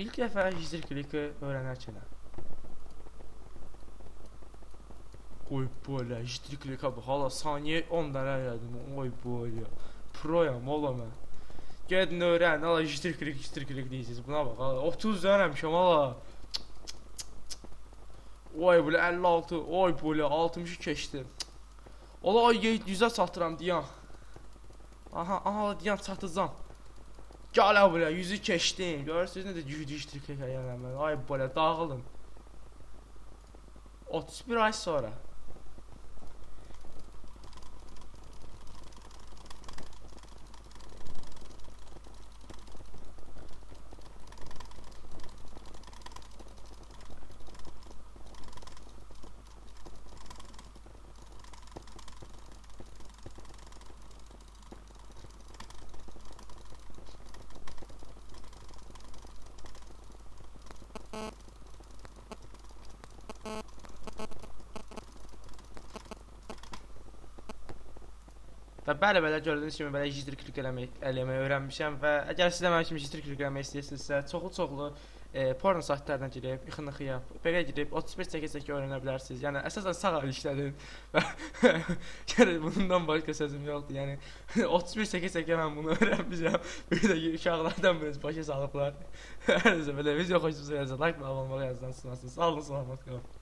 İlk dəfə hicr kliki öyrənərkən. Oy böyle hicr klika bax, hala saniyə 10 dənə elədim. Oy böyle. Proyam ola mən. Gedin öyrən, hala hicr klik deyirsiniz. Buna bax, hala 30 dənəmişəm hala. Oy böyle 56, oy böyle 60'ı keçdi. Ola ay 100'ə satıram diyan. Aha diyan satacağam. Gələ buraya 100'ü keçdim. Görürsünüz necə hicr klika gələm mən. Ay böyle dağılın. 31 ay sonra. Və bəli, belə gördüyünüz kimi belə hicr klik eləməyi öyrənmişəm və əgər siz də mənim kimi hicr klik eləmək istəyirsinizsə, çoxlu porno saytlarına girib, ixınıxıya, belə girib 35 çəkə-çəkə öyrənə bilərsiniz. Yəni əsasən sağ əl işlədin və yəni bundan başqa sözüm yoxdur. Yəni 35 çəkə-çəkə mən bunu öyrənmişəm. Bir də uşaqlardan birisi başa salıblar. Hər nəsə belə video xoşunuza gəlsə like və abunə olmağı yazdan sınasınız. Sağ olun, salamat qalın.